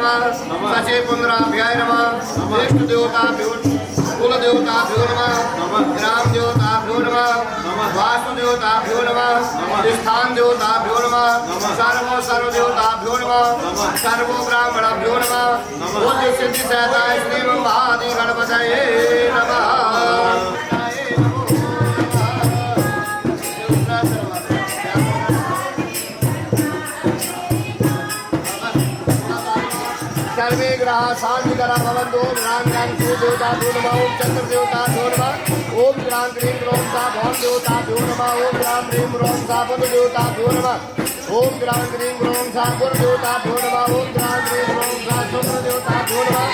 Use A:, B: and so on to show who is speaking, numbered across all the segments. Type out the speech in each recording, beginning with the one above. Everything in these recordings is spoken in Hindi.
A: नमः सचे पुंडराभ्याय नमः इष्ट देवताभ्यो कुल देवताभ्यो नमः ग्राम देवताभ्यो नमः वास्तु देवताभ्यो नमः स्थान देवताभ्यो नमः सर्व देवताभ्यो नमः सर्व ब्राह्मणाभ्यो नमः बुद्धि सिद्धि सहिता श्री महादि गणपतये नमः। सर्वे ग्रह शांति करा भवन्तु। ओम राम राम सूर्य देवता भ्यो नमः। ओम चंद्र देवता भ्यो नमः। ओम ग्राम ग्रीम ग्रोम सा भवन देवता भ्यो नमः। ओम ग्राम ग्रीम ग्रोम सा बुध देवता भ्यो नमः। ओम ग्राम ग्रीम ग्रोम सा बुध देवता भ्यो नमः। ओम ग्राम ग्रीम ग्रोम सा शुक्र देवता भ्यो नमः।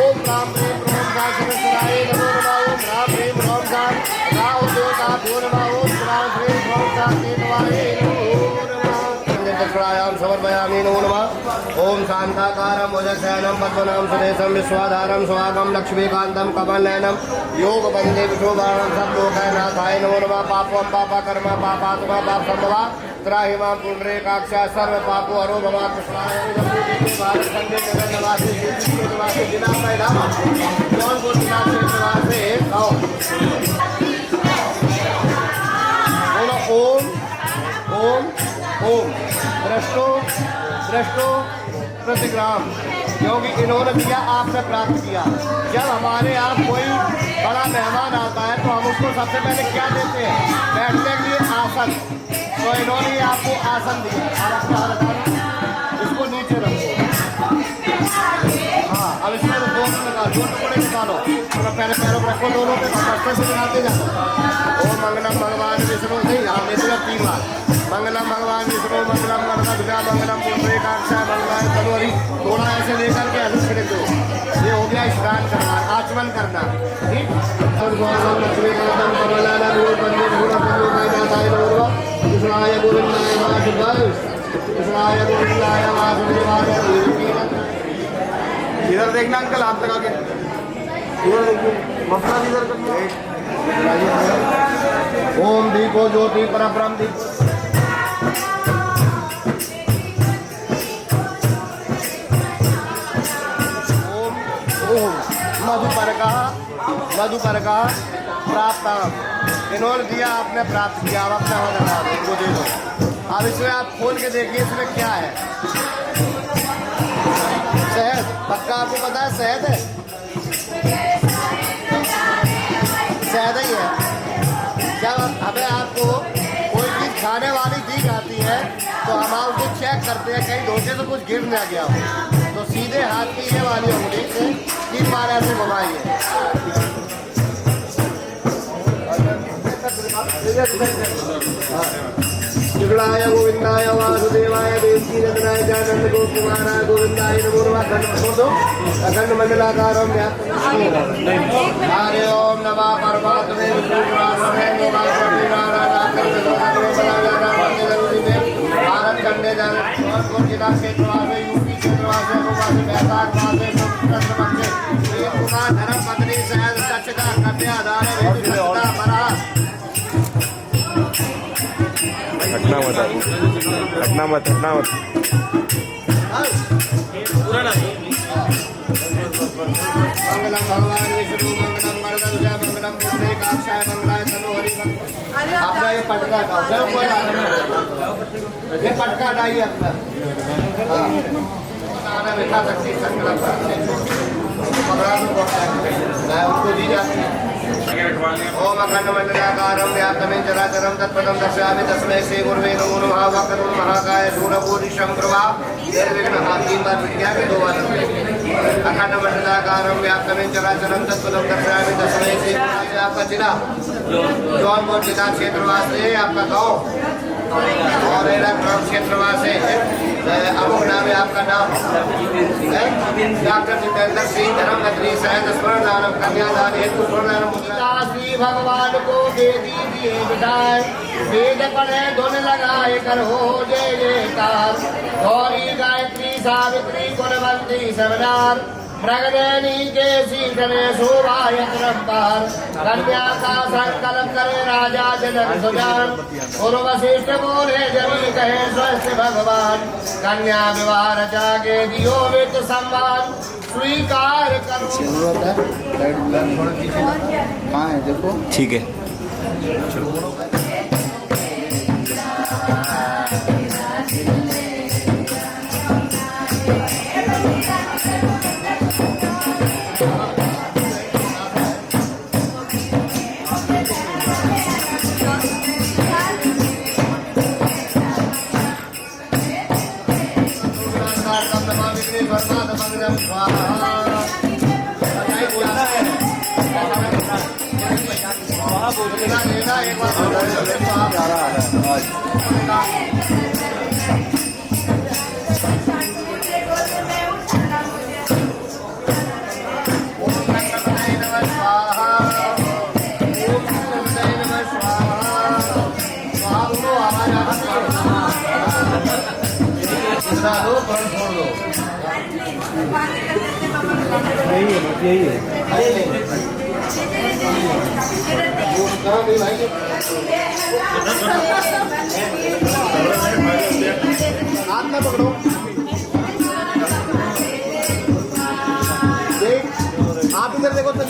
A: ओम ग्राम ग्रीम ग्रोम सा सरस्वती नमो नमः। ओम ग्राम ग्रीम ग्रोम सा राहु देवता भ्यो नमः। ओम ग्राम ग्रीम ग्रोम सा केतवाय नमो नमः। दक्षिणायां समर्पयामि नमो नमः। ओम शांताकारं भुजगशयनं पद्मनाभं सुरेशं विश्वाधारं स्वागं लक्ष्मीकान्तं कमलनयनं योगबन्धे विशोभानं सर्वलोकनाथाय नमो नमः। पापं पापकर्म पापात्मा पापसम्भवा त्राहि मां पुण्डरीकाक्षा सर्व पापो हरो भवा। कृष्णाय भारत खंडे नगर निवासी निवासी जिला मैदान जौनपुर जिला निवासी ओम ओम ओम दृष्टो दृष्टो प्रतिग्राम, क्योंकि इन्होंने दिया आपने प्राप्त किया। जब हमारे यहाँ कोई बड़ा मेहमान आता है तो हम उसको सबसे पहले क्या देते हैं? बैठने के लिए आसन। तो इन्होंने आपको आसन दिया। आप क्या बताना? इसको नीचे रखो। हाँ, अब इसमें दोनों निकालो, दो टुकड़े निकालो। तो पहले पैरों रखो दोनों पे, बच्चे से लगाते जाओ। ओम मंगलम भगवान विष्णु नहीं, हाँ मेरे 3 बार मंगलम भगवान विष्णु मंगलम गणपति मंगलम पुंडरीकाक्षा मंगलाय तनोहरि। थोड़ा ऐसे लेकर के हल्के खड़े दो। ये हो गया स्नान करना, आचमन करना। ठीक। कृष्णाय गोविंदाय वासुदेवाय कृष्णाय गोविंदाय वासुदेवाय। इधर देखना अंकल, हाथ लगा के इधर देखिए, मसला इधर करना। ओम दीपो ज्योति परब्रह्म दीप। मधुपर का प्राप्त इन्होंने दिया, आपने प्राप्त किया। आप अपना हो लगा दो, इनको दे दो। अब इसमें आप खोल के देखिए इसमें क्या है। शहद, पक्का आपको पता है शहद है? शहद ही है। जब हमें आपको कोई चीज़ खाने वाली दी जाती है तो हम उसको चेक करते हैं कहीं धोखे से कुछ गिर ना गया हो। तो सीधे हाथ की ये वाली उंगली से 3 बार ऐसे घुमाइए। शुक्लाय गोविंदाय वासुदेवाय देवकी नंदनाय नंद गोकुमाराय गोविंदाय नमो नमः। अखंड मंडलाकारं हरि ओम नमः परमात्मे भारत खंडे जौनपुर जिला क्षेत्रवासी यूपी क्षेत्रवासी धर्म पत्नी सहज सचता कन्यादान
B: हटना मत, हटना मत, हटना मत।
A: मंगलम भगवान विष्णु मंगलम मर्दन मंगलम पुंडरीकाक्षाय मंगलाय तनोहरि। अपना ये पटका का ये पटका हटाइए अपना। बिठा सकती संकल्प उसको दी जाती है। ओम अखंड मंडलाकारं व्याप्तं चराचरं तत्पदं दर्शयामि तस्मै श्री गुरुवे नमो नमः। वक्रतुण्ड महाकाय सूर्यकोटि समप्रभा निर्विघ्नं। 3 बार विद्या के 2 बार अखंड मंडलाकारं व्याप्तं चराचरं तत्पदं दर्शयामि तस्मै श्री। आपका जिला जौनपुर जिला क्षेत्रवासी, आपका गाँव और ग्राम क्षेत्रवासी अमुक नाम है आपका नाम डॉक्टर जितेंद्र सिंह धर्मपत्नी सहज स्वर्ण दानम कन्यादान हेतु श्री भगवान को दे दीजिए बिठाए। वेद पढ़े धुन लगाए कर हो जय जयकार। गौरी गायत्री सावित्री गुणवंती सबनार मृगनयनी के शीतले शोभायत्रम पार कन्या का संकल्प करे राजा जनक सुजान और वशिष्ठ बोले जमी कहे स्वस्थ भगवान कन्या विवाह रचा के दियो वित्त सम्मान स्वीकार करो।
C: जरूरत है लाइट ब्लैक थोड़ा पीछे कहाँ है देखो।
B: ठीक है।
C: यही है
A: हाथ में पकड़ो। आप इधर देखो तो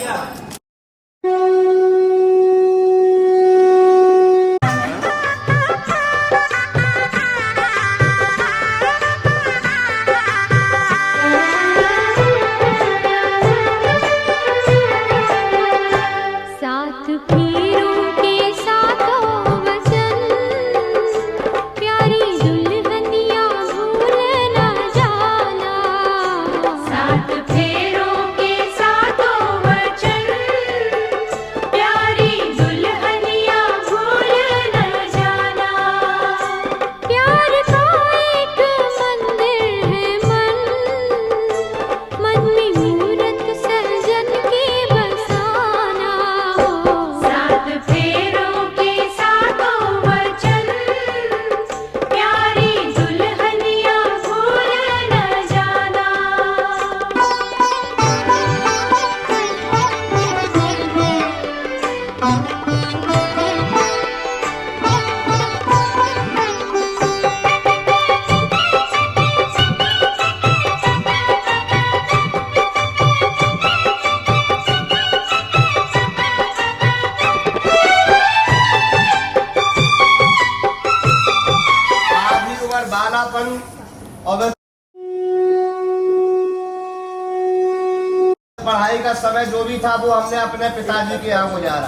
A: पढ़ाई का समय जो भी था वो हमने अपने पिताजी के यहाँ गुजारा।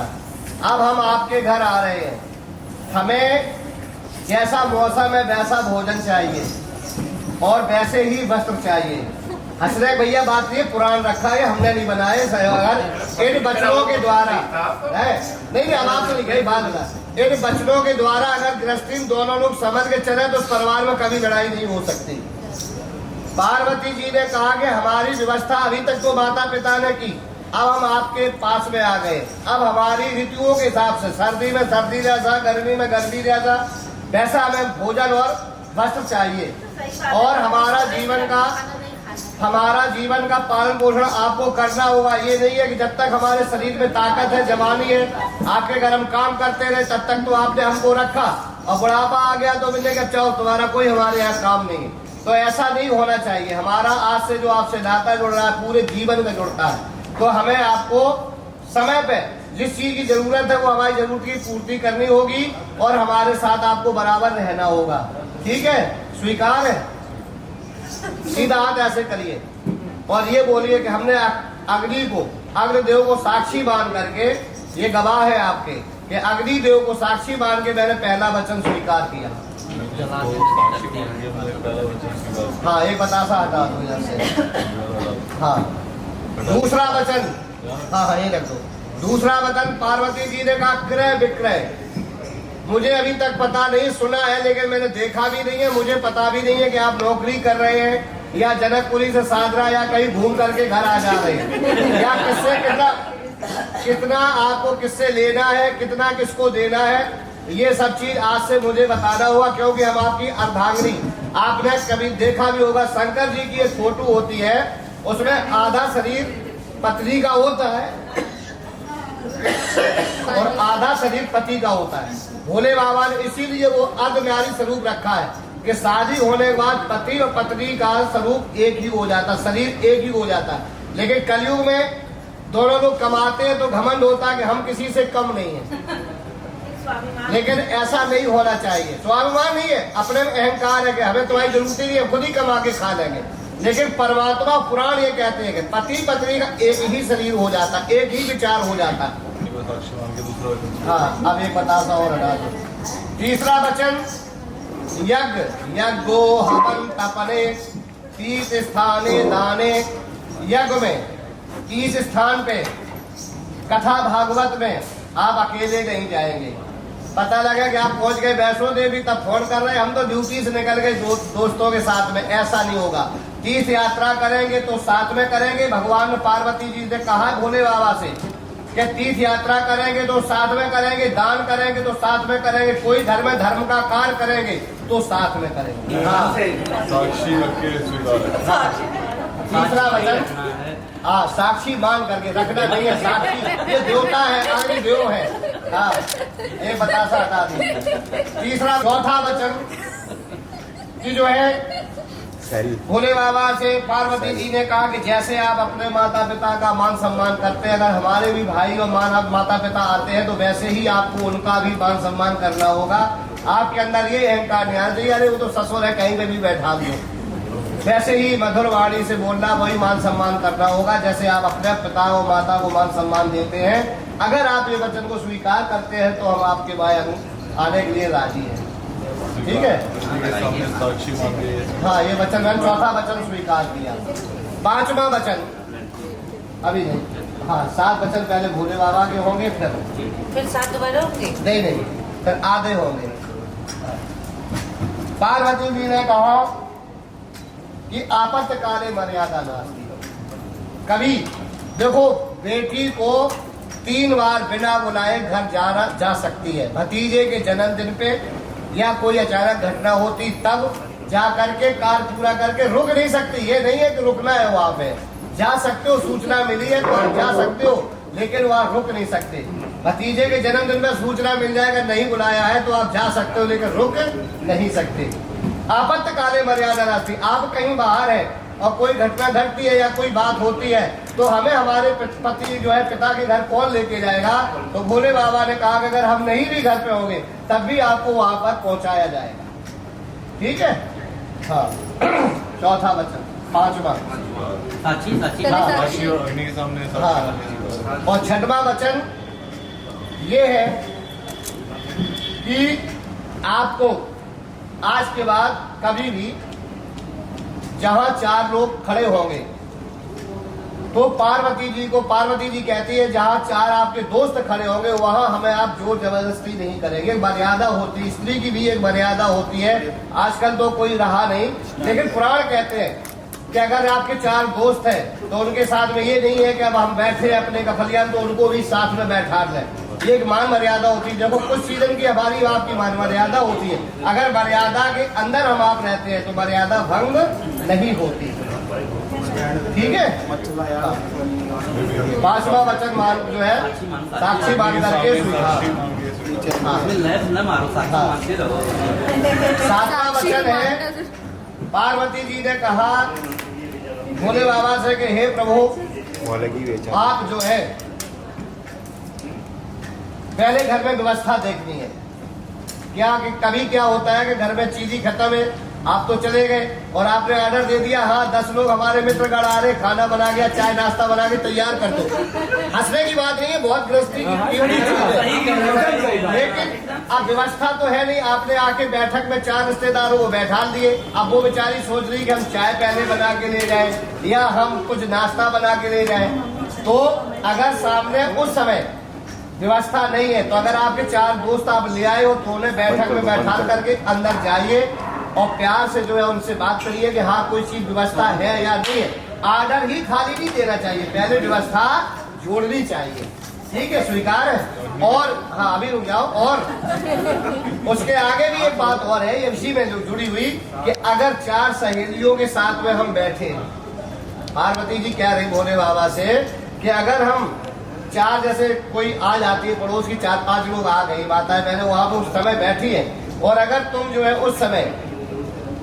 A: अब हम आपके घर आ रहे हैं, हमें जैसा मौसम है वैसा भोजन चाहिए और वैसे ही वस्त्र चाहिए। हसरे भैया बात ये पुराण रखा है, हमने नहीं बनाए। इन बच्चों के द्वारा है नहीं अब आप तो नहीं गई बात ना, इन बच्चों के द्वारा अगर गृहस्थी दोनों लोग समझ के चले तो परिवार में कभी लड़ाई नहीं हो सकती। पार्वती जी ने कहा कि हमारी व्यवस्था अभी तक तो माता पिता ने की, अब हम आपके पास में आ गए। अब हमारी ऋतुओं के हिसाब से सर्दी में सर्दी जैसा, गर्मी में गर्मी जैसा, वैसा हमें भोजन और वस्त्र चाहिए और हमारा जीवन का पालन पोषण आपको करना होगा। ये नहीं है कि जब तक हमारे शरीर में ताकत है, जवानी है, आपके घर हम काम करते रहे तब तक तो आपने हमको रखा और बुढ़ापा आ गया तो मिलने का चाहो तुम्हारा कोई हमारे यहाँ काम नहीं। तो ऐसा नहीं होना चाहिए। हमारा आज से जो आपसे नाता जुड़ रहा है पूरे जीवन में जुड़ता है। तो हमें आपको समय पे जिस चीज की जरूरत है वो हमारी जरूरत की पूर्ति करनी होगी और हमारे साथ आपको बराबर रहना होगा। ठीक है, स्वीकार है? सीधा हाथ ऐसे करिए और ये बोलिए कि हमने अग्नि को, अग्निदेव को साक्षी मान करके, ये गवाह है आपके कि अग्निदेव को साक्षी मान के मैंने पहला वचन स्वीकार किया। हाँ, एक बतासा हटा दो इधर से। हाँ, दूसरा वचन, हाँ ये रख दो। दूसरा वचन पार्वती जी ने कहा क्रय विक्रय। मुझे अभी तक पता नहीं, सुना है लेकिन मैंने देखा भी नहीं है, मुझे पता भी नहीं है कि आप नौकरी कर रहे हैं या जनकपुरी से सादरा या कहीं घूम करके घर आ जा रहे हैं, या किससे कितना आपको किससे लेना है, कितना किसको देना है, ये सब चीज आज से मुझे बताना होगा क्योंकि हम आपकी अर्धांगिनी। आपने कभी देखा भी होगा, शंकर जी की एक फोटो होती है उसमें आधा शरीर पत्नी का होता है और आधा शरीर पति का होता है। भोले बाबा ने इसीलिए वो अर्धनारी स्वरूप रखा है कि शादी होने के बाद पति और पत्नी का स्वरूप एक ही हो जाता, शरीर एक ही हो जाता है। लेकिन कलयुग में दोनों लोग कमाते हैं तो घमंड होता है कि हम किसी से कम नहीं है, लेकिन ऐसा नहीं होना चाहिए। स्वाभिमान नहीं है, अपने में अहंकार है कि हमें तुम्हारी जरूरत नहीं है, खुद ही कमा के खा लेंगे। लेकिन परमात्मा पुराण ये कहते हैं कि पति पत्नी का एक ही शरीर हो जाता, एक ही विचार हो जाता। हाँ, अब एक बताता और हटा दो। तीसरा वचन यज्ञ, यज्ञो हवन तपने तीस स्थाने दाने। यज्ञ में 30 स्थान पे, कथा भागवत में आप अकेले नहीं जाएंगे। पता लगा कि आप पहुंच गए वैष्णो देवी, तब फोन कर रहे हैं हम तो ड्यूटी से निकल गए दोस्तों के साथ में, ऐसा नहीं होगा। तीर्थ यात्रा करेंगे तो साथ में करेंगे। भगवान ने पार्वती जी से कहा भोले बाबा से कि तीर्थ यात्रा करेंगे तो साथ में करेंगे, दान करेंगे तो साथ में करेंगे, कोई धर्म का कार्य करेंगे तो साथ में करेंगे। हाँ। तीसरा वचन, हाँ, साक्षी मान करके रखना नहीं है। साक्षी ये देवता है, आगे देव है। हाँ, ये बतासा हटा दी। तीसरा, चौथा वचन कि जो है भोले बाबा से पार्वती जी ने कहा कि जैसे आप अपने माता पिता का मान सम्मान करते हैं, अगर हमारे भी भाई और माता पिता आते हैं तो वैसे ही आपको उनका भी मान सम्मान करना होगा। आपके अंदर ये अहंकार नहीं आना चाहिए अरे वो तो ससुर है कहीं पे भी बैठा दो। वैसे ही मधुर वाणी से बोलना, वही मान सम्मान करना होगा जैसे आप अपने पिता और माता को मान सम्मान देते हैं। अगर आप ये वचन को स्वीकार करते हैं तो हम आपके भाई आने के लिए राजी हैं। ठीक है, हाँ, ये वचन मैंने चौथा वचन स्वीकार किया। पांचवा वचन अभी नहीं, हाँ, 7 वचन पहले भोले बाबा के होंगे, फिर 7 दोबारा होंगे, नहीं, फिर आधे होंगे। पार्वती जी ने कहा कि आपत्काले मर्यादा नास्ति। कभी देखो बेटी को 3 बार बिना बुलाए घर जा सकती है। भतीजे के जन्मदिन पे या कोई अचानक घटना होती तब जा करके कार्य पूरा करके रुक नहीं सकती। ये नहीं है कि रुकना है वहां पे, जा सकते हो, सूचना मिली है तो आप जा सकते हो, लेकिन वहां रुक नहीं सकते। भतीजे के जन्मदिन में सूचना मिल जाएगा नहीं बुलाया है तो आप जा सकते हो, लेकिन रुक नहीं सकते। आपत्काले मर्यादा नास्ति। आप कहीं बाहर है और कोई घटना घटती है या कोई बात होती है तो हमें हमारे पति जो है पिता के घर कौन लेके जाएगा? तो भोले बाबा ने कहा कि अगर हम नहीं भी घर पे होंगे तब भी आपको वहां पर पहुंचाया जाएगा। ठीक है, हाँ। चौथा वचन, पांचवा और छठवां वचन ये है कि आपको आज के बाद कभी भी जहां 4 लोग खड़े होंगे तो पार्वती जी कहती है जहां 4 आपके दोस्त खड़े होंगे वहां हमें आप जोर जबरदस्ती नहीं करेंगे। मर्यादा होती है, स्त्री की भी एक मर्यादा होती है। आजकल तो कोई रहा नहीं, लेकिन पुराण कहते हैं कि अगर आपके 4 दोस्त हैं तो उनके साथ में ये नहीं है कि अब हम बैठे अपने कफलियान तो उनको भी साथ में बैठा लें। ये एक मान मर्यादा होती है। देखो कुछ सीजन की हमारी आपकी मान मर्यादा होती है, अगर मर्यादा के अंदर हम आप रहते हैं तो मर्यादा भंग नहीं होती। ठीक है, 5वां वचन मान जो है साक्षी मान करके स्वीकार। 7वां वचन है पार्वती जी ने कहा भोले बाबा से कि हे प्रभु आप जो है पहले घर में व्यवस्था देखनी है। क्या कि कभी क्या होता है कि घर में चीज ही खत्म है, आप तो चले गए और आपने ऑर्डर दे दिया, हाँ 10 लोग हमारे मित्रगण आ रहे, खाना बना गया, चाय नाश्ता बना के तैयार कर दो। हंसने की बात नहीं है, बहुत गृहस्थी की चीज है, लेकिन अब व्यवस्था तो है नहीं। आपने आके बैठक में 4 रिश्तेदारों को बैठा दिए, अब वो बेचारी सोच रही कि हम चाय पहले बना के ले जाए या हम कुछ नाश्ता बना के ले जाए। तो अगर सामने उस समय व्यवस्था नहीं है तो अगर आपके 4 दोस्त आप ले आए हो तो उन्हें बैठक में बैठा करके अंदर जाइए और प्यार से जो है उनसे बात करिए कि हाँ कोई चीज व्यवस्था है या नहीं है। ऑर्डर ही खाली नहीं देना चाहिए, पहले व्यवस्था जोड़नी चाहिए। ठीक है, स्वीकार है। और हाँ अभी रुक जाओ, और उसके आगे भी एक बात और है, ये इसी में जो जुड़ी हुई कि अगर 4 सहेलियों के साथ में हम बैठे पार्वती जी कह रही भोले बाबा से कि अगर हम चार, जैसे कोई आ जाती है पड़ोस की, 4-5 लोग आ गई माता है, मैंने वहां पर उस समय बैठी है, और अगर तुम जो है उस समय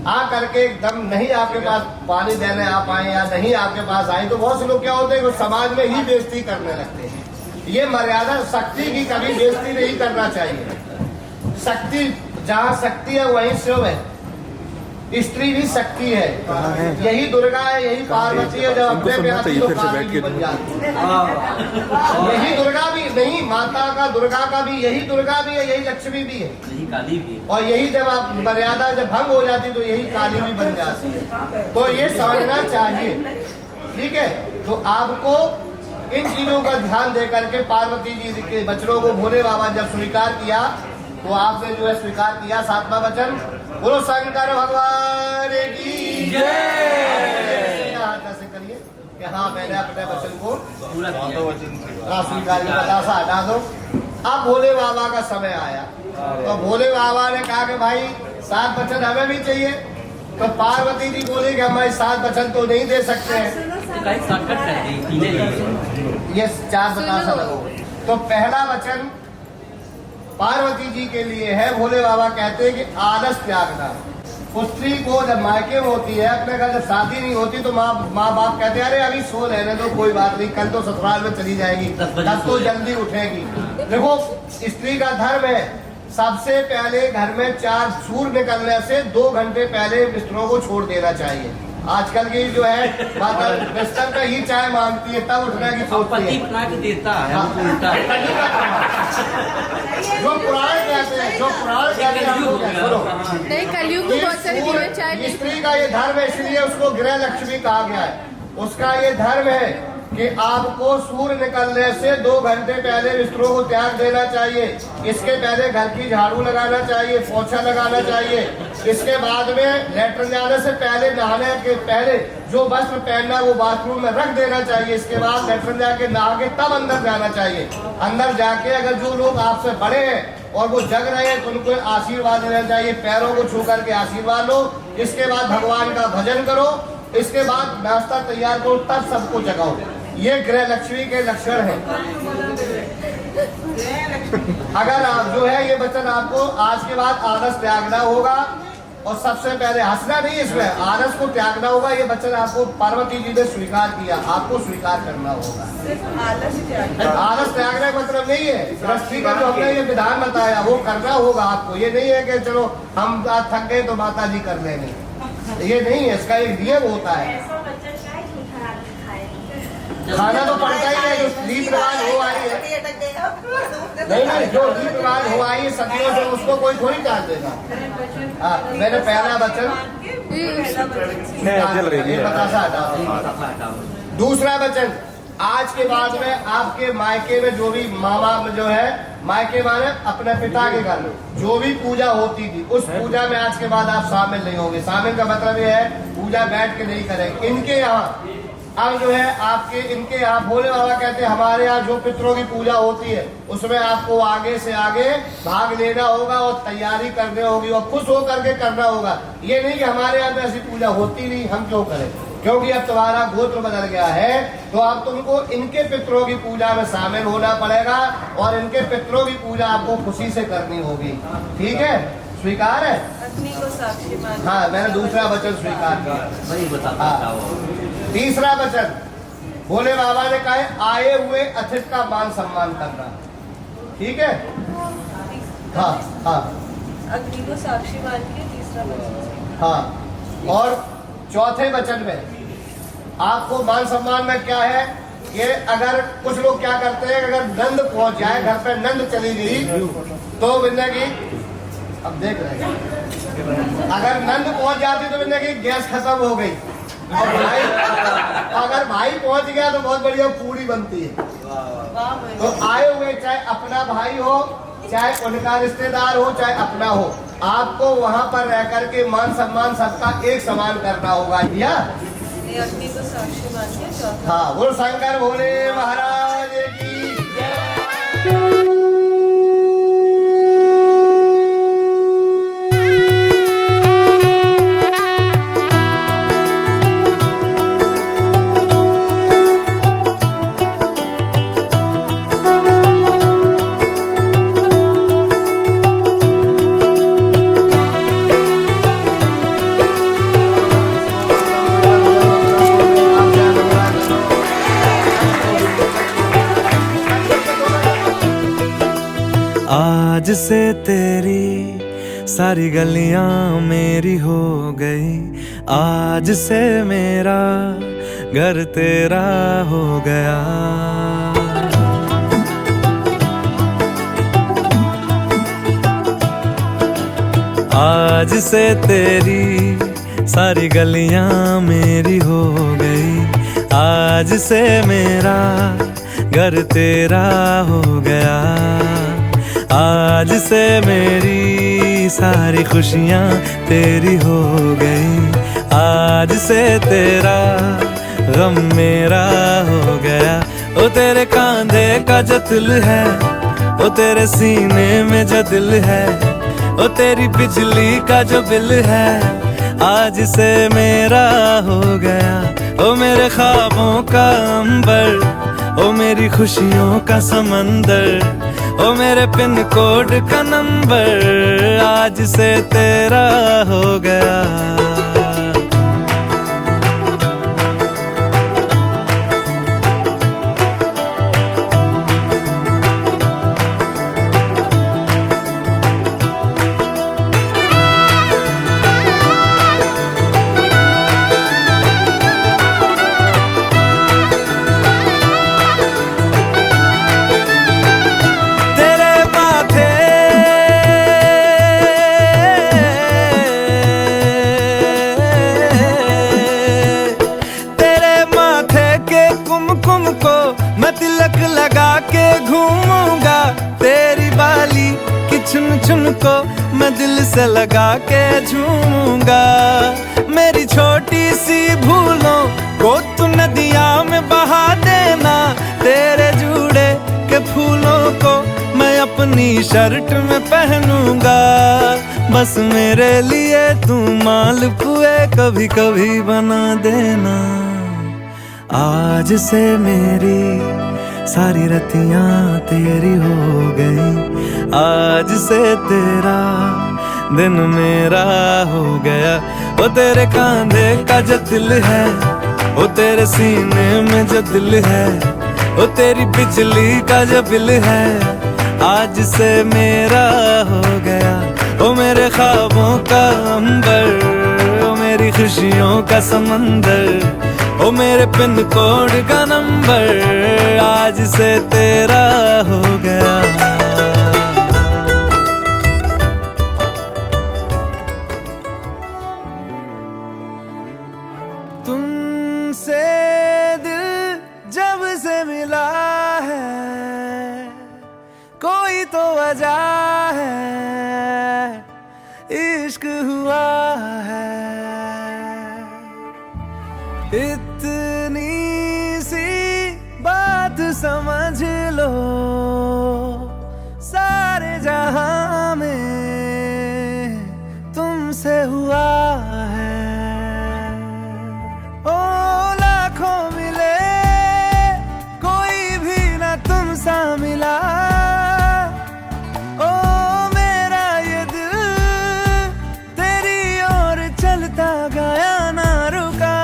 A: आ करके एकदम नहीं आपके पास पानी देने आ पाए या नहीं आपके पास आए, तो बहुत से लोग क्या होते हैं कि समाज में ही बेइज्जती करने लगते हैं। ये मर्यादा, शक्ति की कभी बेइज्जती नहीं करना चाहिए। शक्ति, जहाँ शक्ति है वहीं शिव है, स्त्री भी शक्ति है, यही दुर्गा है, यही पार्वती है। जब अपने पे आती तो काली भी बन जाती है। यही दुर्गा भी नहीं, माता का, दुर्गा का भी, यही दुर्गा भी है, यही लक्ष्मी भी है, यही काली भी है, और यही जब आप मर्यादा जब भंग हो जाती तो यही काली भी बन जाती है। तो ये समझना चाहिए, ठीक है। तो आपको इन चीजों का ध्यान दे करके पार्वती जी के वचनों को भोले बाबा जब स्वीकार किया तो आपने जो है स्वीकार किया 7वां वचन, बोलो शंकर भगवान की जय। ऐसे करिए कि हाँ मैंने अपने वचन को पूरा किया, स्वीकार किया, बतासा हटा दो। अब भोले बाबा का समय आया तो भोले बाबा ने कहा कि भाई 7 वचन हमें भी चाहिए। तो पार्वती जी बोली कि हमारे 7 वचन तो नहीं दे सकते हैं, ये 4 बतासा लगो। तो पहला वचन पार्वती जी के लिए है, भोले बाबा कहते हैं कि आलस त्यागना। पुत्री को जब मायके में होती है, अपने घर जब शादी नहीं होती तो माँ बाप कहते हैं अरे अभी सो लेने दो, कोई बात नहीं, कल तो ससुराल में चली जाएगी, तब तो जल्दी उठेगी। देखो स्त्री का धर्म है, सबसे पहले घर में 4 सूर्य निकलने से 2 घंटे पहले बिस्तरों को छोड़ देना चाहिए। आजकल की जो है माता बिस्तर पे ही चाय मांगती है, तब उठने की सोचती है,
B: बना के देता है,
A: जो पुराण कहते हैं, जो पुराण कहते हैं
D: नहीं, कलयुग में बहुत सारे दिव्य चाय।
A: स्त्री का ये धर्म है, इसलिए उसको गृह लक्ष्मी कहा गया है। उसका ये धर्म है कि आपको सूर्य निकलने से 2 घंटे पहले बिस्तरों को त्याग देना चाहिए। इसके पहले घर की झाड़ू लगाना चाहिए, पोछा लगाना चाहिए। इसके बाद में लेटरिन जाने से पहले, नहाने के पहले जो वस्त्र पहनना वो बाथरूम में रख देना चाहिए। इसके बाद लेटरिन जाके नहा के तब अंदर जाना चाहिए। अंदर जाके अगर जो लोग आपसे बड़े हैं और वो जग रहे हैं तो उनको आशीर्वाद देना चाहिए, पैरों को छू करके आशीर्वाद लो। इसके बाद भगवान का भजन करो, इसके बाद नाश्ता तैयार करो, तब सबको जगाओ। ये गृह लक्ष्मी के लक्षण है। अगर आप जो है ये वचन आपको आज के बाद आलस त्यागना होगा, और सबसे पहले हंसना नहीं, इसमें आलस को त्यागना होगा। ये वचन आपको पार्वती जी ने स्वीकार किया, आपको स्वीकार करना होगा। आलस त्यागने का मतलब नहीं है, गृहस्थी का जो हमने ये विधान बताया वो करना होगा आपको। ये नहीं है कि चलो हम आज थक गए तो माता जी कर लेंगे, ये नहीं है। इसका एक नियम होता है, खाना तो पड़ता ही है। जो रीत रिवाज हो आई है, नहीं, जो रीत रिवाज हो आई है सदियों से, उसको कोई थोड़ी काट देगा। हाँ, मैंने पहला वचन बतासा हटा। दूसरा वचन, आज के बाद में आपके मायके में जो भी मामा जो है, मायके माने अपने पिता के घर में जो भी पूजा होती थी, उस पूजा में आज के बाद आप शामिल नहीं होंगे। शामिल का मतलब ये है पूजा बैठ के नहीं करेंगे। इनके यहाँ अब जो है आपके, इनके यहाँ भोले बाबा कहते हैं हमारे यहाँ जो पितरों की पूजा होती है उसमें आपको आगे से आगे भाग लेना होगा और तैयारी करनी होगी और खुश होकर के करना होगा। ये नहीं कि हमारे यहाँ पे ऐसी पूजा होती नहीं, हम क्यों करें, क्योंकि अब तुम्हारा गोत्र बदल गया है। तो अब तुमको इनके पितरों की पूजा में शामिल होना पड़ेगा और इनके पितरों की पूजा आपको खुशी से करनी होगी। ठीक है, स्वीकार है?
D: अग्नि को साक्षी मान।
A: हाँ, मैंने दूसरा वचन स्वीकार किया। तीसरा वचन भोले बाबा ने कहा आए हुए अतिथि का मान सम्मान करना। ठीक है, हाँ हाँ,
D: अग्नि को साक्षी मान के तीसरा वचन।
A: हाँ, और चौथे वचन में आपको मान सम्मान में क्या है कि अगर कुछ लोग क्या करते हैं, अगर नंद पहुंच जाए, घर पे नंद चली गई तो जिंदगी, अब देख रहे हैं, अगर नंद पहुंच जाती तो जिंदगी गैस खत्म हो गई। और भाई, अगर भाई पहुंच गया तो बहुत बढ़िया पूरी बनती है। तो आए हुए चाहे अपना भाई हो, चाहे उनका रिश्तेदार हो, चाहे अपना हो, आपको वहाँ पर रह करके मान सम्मान सबका एक समान करना होगा। या
D: अग्नि को साक्षी मान के चौथा।
A: हाँ, बोलो शंकर भोले महाराज की जय।
E: आज से तेरी सारी गलियां मेरी हो गई, आज से मेरा घर तेरा हो गया। आज से तेरी सारी गलियां मेरी हो गई, आज से मेरा घर तेरा हो गया। आज से मेरी सारी खुशियां तेरी हो गई, आज से तेरा गम मेरा हो गया। ओ तेरे कांधे का जो दिल है, ओ तेरे सीने में जो दिल है, ओ तेरी बिजली का जो बिल है, आज से मेरा हो गया। ओ मेरे ख्वाबों का अंबर, ओ मेरी खुशियों का समंदर, ओ मेरे पिन कोड का नंबर, आज से तेरा हो गया। कुमकुम को मैं तिलक लगा के घूमूंगा, तेरी बाली की चुन चुन को मैं दिल से लगा के झूमूंगा। मेरी छोटी सी भूलों को तू नदिया में बहा देना, तेरे जूड़े के फूलों को मैं अपनी शर्ट में पहनूंगा। बस मेरे लिए तू मालपुए कभी कभी बना देना। आज से मेरी सारी रतियां तेरी हो गई, आज से तेरा दिन मेरा हो गया। वो तेरे कांधे का जो दिल है, वो तेरे सीने में जो दिल है, वो तेरी बिजली का जो बिल है, आज से मेरा हो गया। वो मेरे ख्वाबों का अंबर, वो मेरी खुशियों का समंदर, ओ मेरे पिन कोड का नंबर, आज से तेरा हो गया। तुमसे दिल जब से मिला है, कोई तो वजह है, इश्क हुआ है। इतनी सी बात समझ लो, सारे जहां में तुमसे हुआ है। ओ लाखों मिले कोई भी ना तुम सा मिला, ओ मेरा ये दिल तेरी ओर चलता गया ना रुका।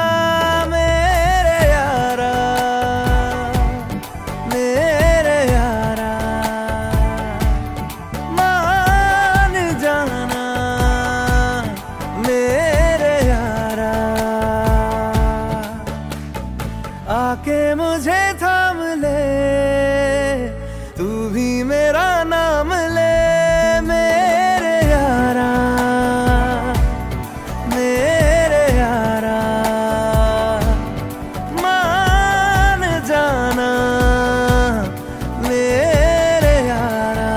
E: आके मुझे थाम ले, तू भी मेरा नाम ले, मेरे यारा, मेरे यारा, मान जाना मेरे यारा।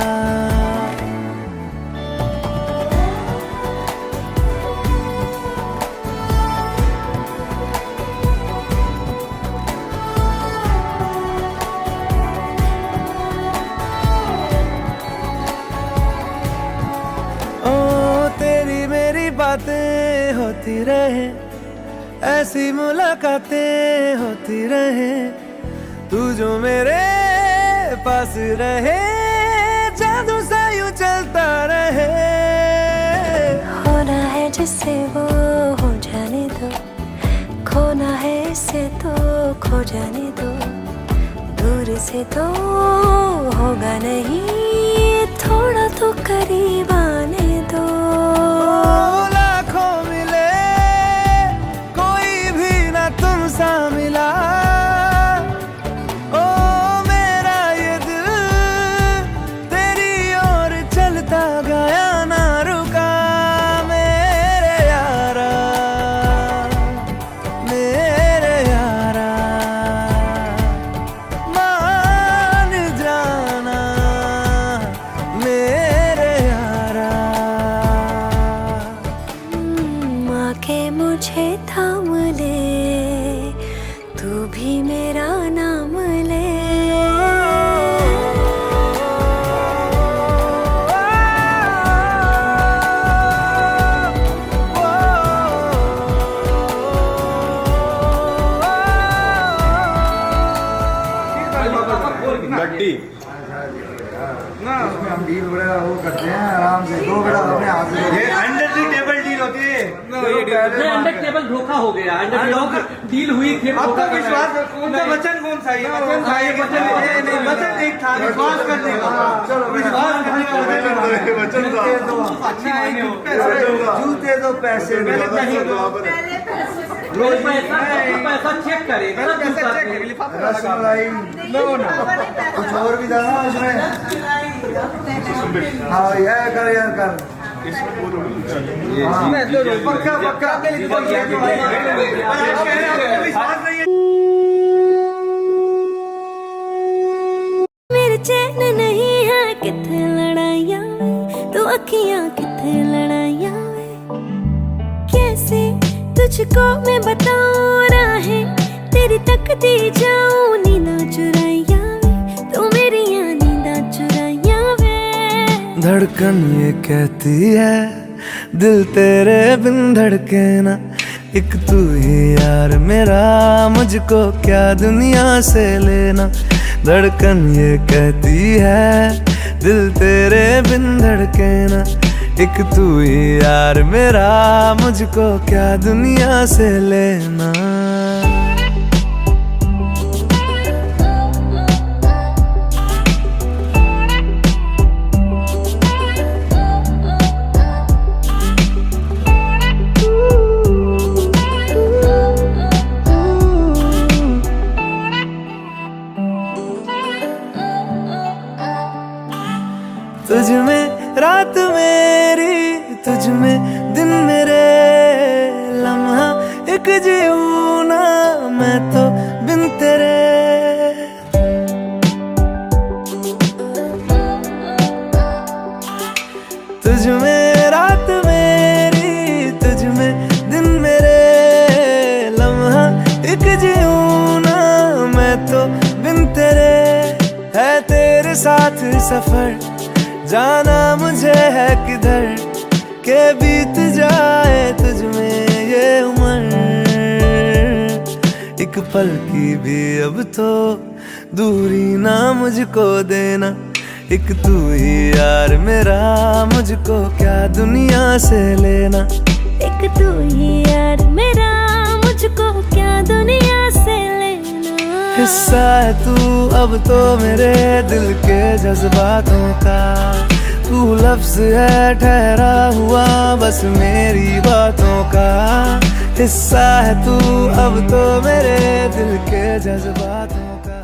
E: बातें होती रहे, ऐसी मुलाकातें होती रहे, तू जो मेरे पास रहे, जादू सा यूं चलता रहे।
B: होना है जिससे वो हो जाने दो, खोना है इससे तो खो जाने दो, दूर से तो होगा नहीं थोड़ा तो करीब आने दो।
E: लाखों मिले कोई भी ना तुम सा मिला, ओ मेरा ये दिल तेरी ओर चलता गया ना रुका। मेरे यारा मान जाना मेरे यारा।
B: आके मुझे थाम ले, तू भी मेरा नाम ले।
C: गड्डी उसमें हम डील बड़ा वो करते हैं आराम से, 2 बेड़ा अपने हाथ में। ये अंडर दी टेबल डील होती है।
F: अंडर टेबल धोखा हो गया, अंडर डील हुई थी।
C: आपका विश्वास कौन सा वचन कौन सा है? वचन एक था, विश्वास करने का। विश्वास करने का वचन दो। जूते दो, पैसे दो।
F: रोज पैसा चेक करेगा ना,
C: रसमलाई कुछ और भी था ना उसमें। हाँ यह कर यार कर। पक्का पक्का
B: मेरे चैन नहीं है किथे लड़ाइयाँ, तो अखियाँ किथे लड़ाइयाँ। कैसे तुझको मैं बताऊँ राहें तेरी तकती जाऊँ, नींदा चुराइया तो मेरी नींदा चुराइया वे।
E: धड़कन ये कहती है दिल तेरे बिन धड़के ना, एक तू ही यार मेरा, मुझको क्या दुनिया से लेना। धड़कन ये कहती है दिल तेरे बिन धड़के ना, एक तू ही यार मेरा, मुझको क्या दुनिया से लेना। तुझ में रात मेरी, तुझ में दिन मेरे, लम्हा एक जीऊँ ना मैं तो बिन तेरे। तुझ में रात मेरी, तुझ में दिन मेरे, लम्हा एक जीऊँ ना मैं तो बिन तेरे। है तेरे साथ सफर जाना मुझे है किधर, के बीत जाए तुझ में ये उम्र। एक पल की भी अब तो दूरी ना मुझको देना, एक तू ही यार मेरा, मुझको क्या दुनिया से लेना।
B: एक तू ही यार मेरा, मुझको क्या दुनिया से लेना।
E: हिस्सा है तू अब तो मेरे दिल के जज्बातों का, तू लफ्ज है ठहरा हुआ बस मेरी बातों का। हिस्सा है तू अब तो मेरे दिल के जज्बातों का।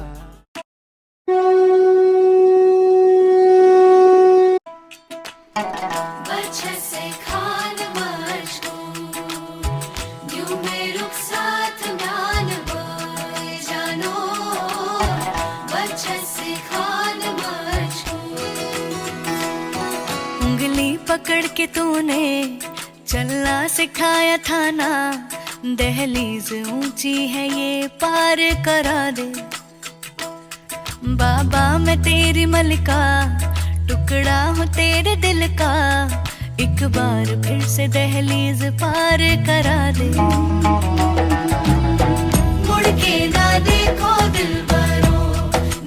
B: उंगली पकड़ के तूने चलना सिखाया था ना, दहलीज ऊंची है ये पार करा दे। बाबा मैं तेरी मलिका, टुकड़ा हूँ तेरे दिल का, एक बार फिर से दहलीज पार करा दे। मुड़ के ना देखो दिलबरो,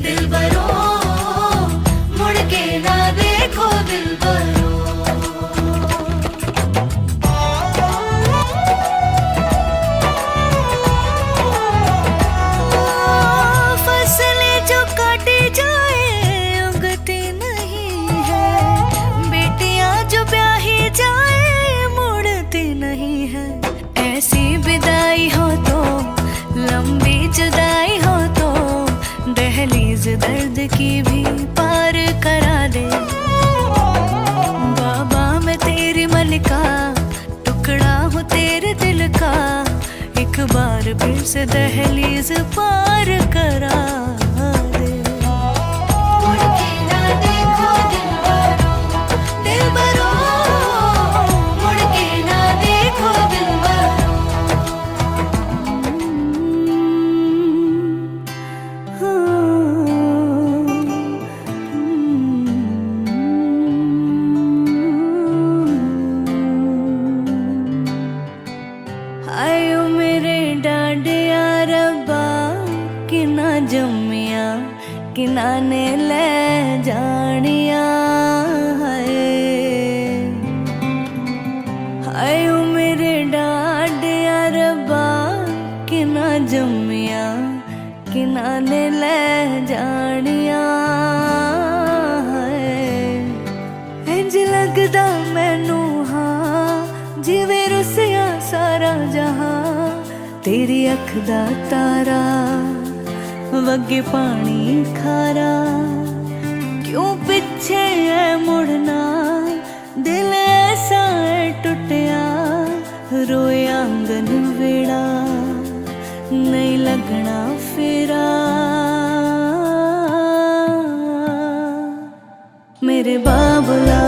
B: दिलबरो, मुड़ के ना देखो दिलबरो। फसलें जो काटी जाए उगती नहीं है, मेरी जुदाई हो तो दहलीज दर्द की भी पार करा दे। बाबा मैं तेरी मलिका, टुकड़ा हूँ तेरे दिल का, एक बार फिर से दहलीज पार करा दे। मुड़ के ना देखो दिलबरो, मुड़ के ना देखो दिलबरो। आयो मेरे डांडिया रब्बा, कि ना जम्मिया कि ना ने ले जानिया। आयो मेरे डांडिया रब्बा, कि ना जम्मिया कि ना ने ले जानिया। इंज लगदा मैनू हाँ जिवें रुसिया सारा जहां, तेरी अख दा तारा वगे पानी खारा। क्यों पीछे है मुड़ना, दिल ऐसा है टुटिया, रोए आंगन वेड़ा नहीं लगना फेरा। मेरे बाबुला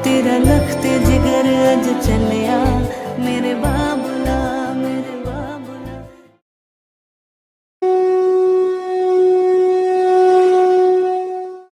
B: तेरा लखते जिगर अज चलिया।